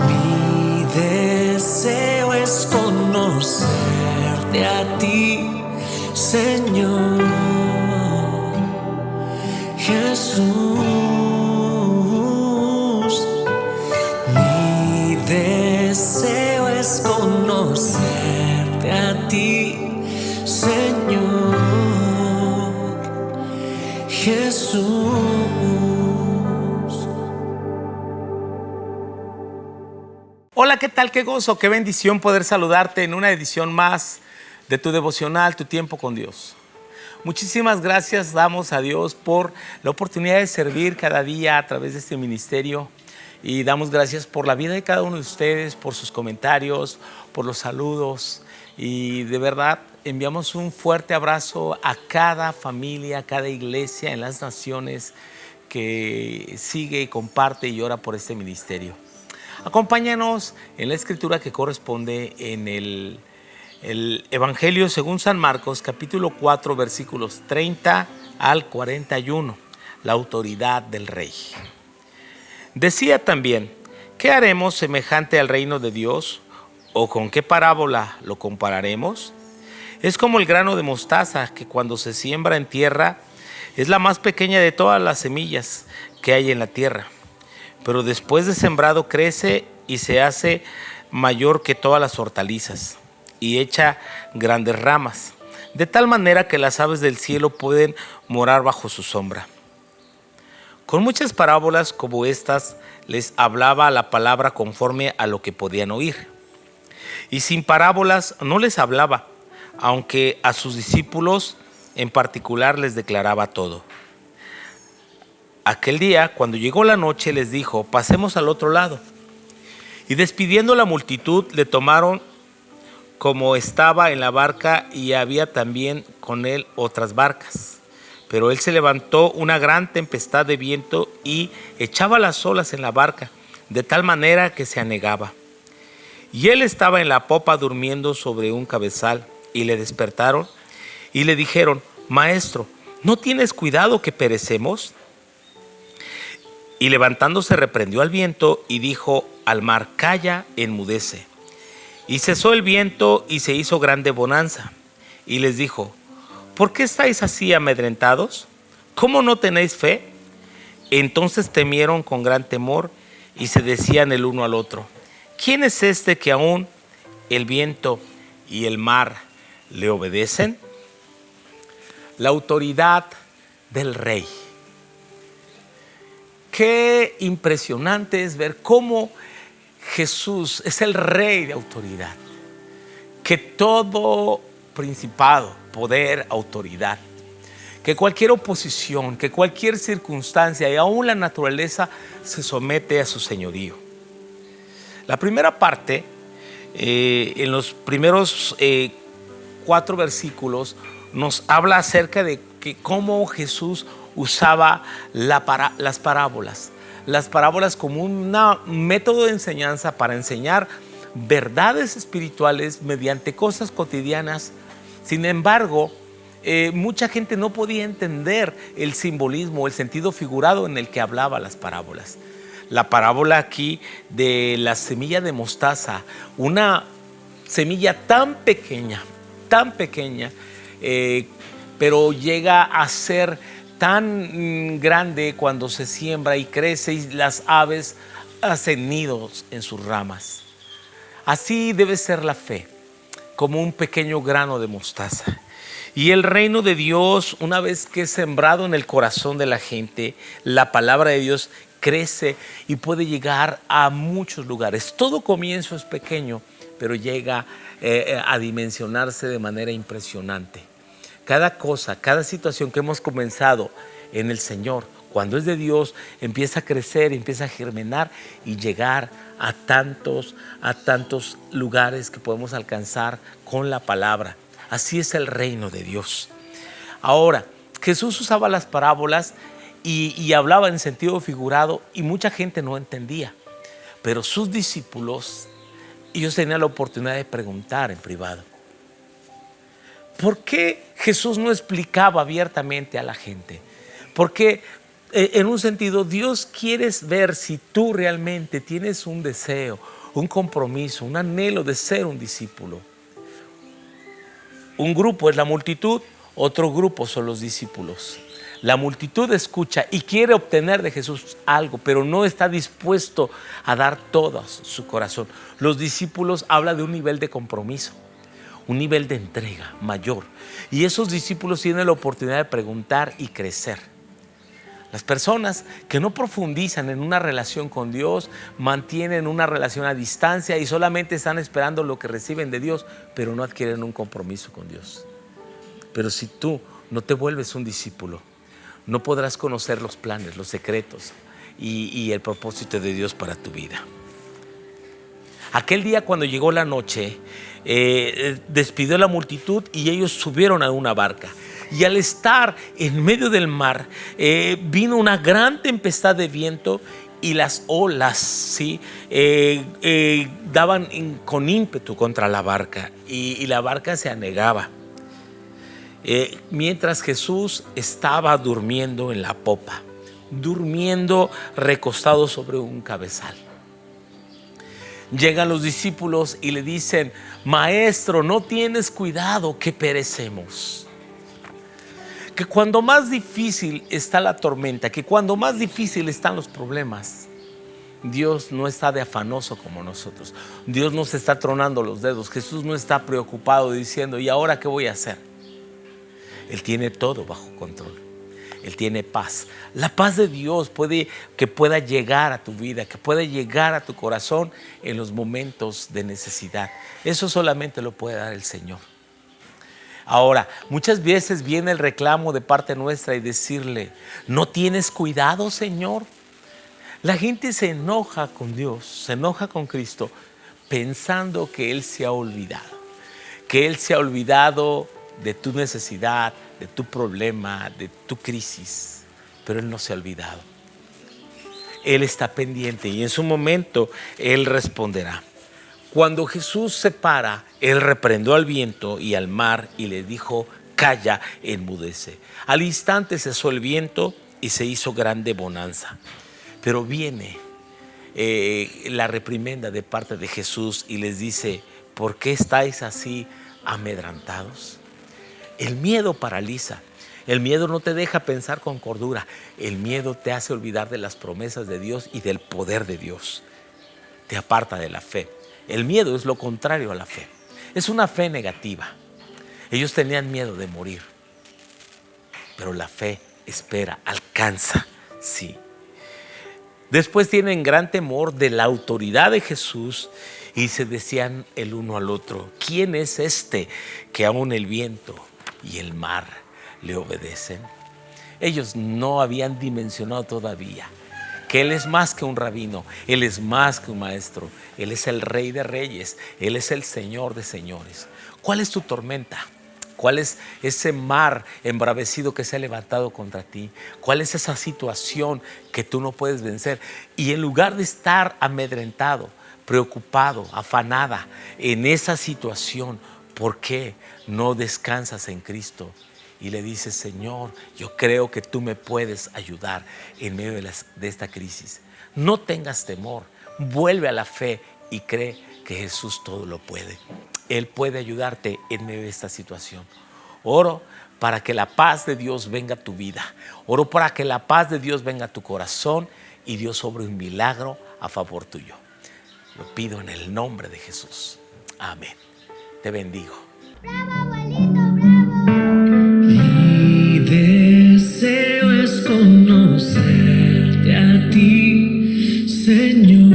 Mi deseo es conocerte a ti, Señor Jesús. Mi deseo es conocerte a ti, Señor Jesús. Hola, ¿qué tal? Qué gozo, qué bendición poder saludarte en una edición más de tu devocional, Tu Tiempo con Dios. Muchísimas gracias damos a Dios por la oportunidad de servir cada día a través de este ministerio, y damos gracias por la vida de cada uno de ustedes, por sus comentarios, por los saludos, y de verdad enviamos un fuerte abrazo a cada familia, a cada iglesia en las naciones que sigue y comparte y ora por este ministerio. Acompáñanos en la escritura que corresponde en el Evangelio según San Marcos, capítulo 4, versículos 30 al 41, la autoridad del rey. Decía también: ¿qué haremos semejante al reino de Dios? ¿O con qué parábola lo compararemos? Es como el grano de mostaza, que cuando se siembra en tierra es la más pequeña de todas las semillas que hay en la tierra. Pero después de sembrado crece y se hace mayor que todas las hortalizas y echa grandes ramas, de tal manera que las aves del cielo pueden morar bajo su sombra. Con muchas parábolas como estas les hablaba la palabra conforme a lo que podían oír. Y sin parábolas no les hablaba, aunque a sus discípulos en particular les declaraba todo. Aquel día, cuando llegó la noche, les dijo: pasemos al otro lado. Y despidiendo la multitud, le tomaron como estaba en la barca, y había también con él otras barcas. Pero él se levantó una gran tempestad de viento y echaba las olas en la barca, de tal manera que se anegaba. Y él estaba en la popa durmiendo sobre un cabezal, y le despertaron y le dijeron: Maestro, ¿no tienes cuidado que perecemos? Y levantándose reprendió al viento y dijo al mar: calla, enmudece. Y cesó el viento y se hizo grande bonanza. Y les dijo: ¿por qué estáis así amedrentados? ¿Cómo no tenéis fe? Entonces temieron con gran temor y se decían el uno al otro: ¿quién es este que aún el viento y el mar le obedecen? La autoridad del rey. Qué impresionante es ver cómo Jesús es el rey de autoridad. Que todo principado, poder, autoridad, que cualquier oposición, que cualquier circunstancia y aún la naturaleza se somete a su señorío. La primera parte, en los primeros 4 versículos, nos habla acerca de cómo Jesús usaba las parábolas como un método de enseñanza para enseñar verdades espirituales mediante cosas cotidianas. Sin embargo, mucha gente no podía entender el simbolismo, el sentido figurado en el que hablaba las parábolas. La parábola aquí de la semilla de mostaza, una semilla tan pequeña, pero llega a ser tan grande cuando se siembra y crece, y las aves hacen nidos en sus ramas. Así debe ser la fe, como un pequeño grano de mostaza. Y el reino de Dios, una vez que es sembrado en el corazón de la gente, la palabra de Dios crece y puede llegar a muchos lugares. Todo comienzo es pequeño, pero llega a dimensionarse de manera impresionante. Cada cosa, cada situación que hemos comenzado en el Señor, cuando es de Dios, empieza a crecer, empieza a germinar y llegar a tantos lugares que podemos alcanzar con la palabra. Así es el reino de Dios. Ahora, Jesús usaba las parábolas y hablaba en sentido figurado, y mucha gente no entendía. Pero sus discípulos, ellos tenían la oportunidad de preguntar en privado. ¿Por qué Jesús no explicaba abiertamente a la gente? ¿Por qué En un sentido, Dios quiere ver si tú realmente tienes un deseo, un compromiso, un anhelo de ser un discípulo. Un grupo es la multitud, otro grupo son los discípulos. La multitud escucha y quiere obtener de Jesús algo, pero no está dispuesto a dar todo su corazón. Los discípulos hablan de un nivel de compromiso, un nivel de entrega mayor. Y esos discípulos tienen la oportunidad de preguntar y crecer. Las personas que no profundizan en una relación con Dios mantienen una relación a distancia y solamente están esperando lo que reciben de Dios, pero no adquieren un compromiso con Dios. Pero si tú no te vuelves un discípulo, no podrás conocer los planes, los secretos y el propósito de Dios para tu vida. Aquel día, cuando llegó la noche, despidió a la multitud y ellos subieron a una barca. Y al estar en medio del mar, vino una gran tempestad de viento y las olas, ¿sí? Daban con ímpetu contra la barca y la barca se anegaba. Mientras Jesús estaba durmiendo en la popa, durmiendo recostado sobre un cabezal. Llegan los discípulos y le dicen: Maestro, ¿no tienes cuidado que perecemos? Que cuando más difícil está la tormenta, que cuando más difícil están los problemas, Dios no está de afanoso como nosotros. Dios no se está tronando los dedos. Jesús no está preocupado diciendo: ¿y ahora qué voy a hacer? Él tiene todo bajo control. Él tiene paz. La paz de Dios que pueda llegar a tu vida, que pueda llegar a tu corazón en los momentos de necesidad. Eso solamente lo puede dar el Señor. Ahora, muchas veces viene el reclamo de parte nuestra y decirle: ¿no tienes cuidado, Señor? La gente se enoja con Dios, se enoja con Cristo, pensando que Él se ha olvidado. Que Él se ha olvidado de tu necesidad, de tu problema, de tu crisis. Pero Él no se ha olvidado. Él está pendiente y en su momento Él responderá. Cuando Jesús se para, Él reprendió al viento y al mar y le dijo: calla, enmudece. Al instante cesó el viento y se hizo grande bonanza. Pero viene la reprimenda de parte de Jesús y les dice: ¿por qué estáis así amedrentados? El miedo paraliza. El miedo no te deja pensar con cordura. El miedo te hace olvidar de las promesas de Dios y del poder de Dios. Te aparta de la fe. El miedo es lo contrario a la fe. Es una fe negativa. Ellos tenían miedo de morir. Pero la fe espera, alcanza, sí. Después tienen gran temor de la autoridad de Jesús y se decían el uno al otro: ¿quién es este que aún el viento y el mar le obedecen? Ellos no habían dimensionado todavía que Él es más que un rabino, Él es más que un maestro, Él es el Rey de Reyes, Él es el Señor de Señores. ¿Cuál es tu tormenta? ¿Cuál es ese mar embravecido que se ha levantado contra ti? ¿Cuál es esa situación que tú no puedes vencer? Y en lugar de estar amedrentado, preocupado, afanada en esa situación, ¿por qué no descansas en Cristo? Y le dices: Señor, yo creo que tú me puedes ayudar en medio de esta crisis. No tengas temor, vuelve a la fe y cree que Jesús todo lo puede. Él puede ayudarte en medio de esta situación. Oro para que la paz de Dios venga a tu vida. Oro para que la paz de Dios venga a tu corazón y Dios obre un milagro a favor tuyo. Lo pido en el nombre de Jesús. Amén. Te bendigo. ¡Bravo, abuelito, bravo! Mi deseo es conocerte a ti, Señor.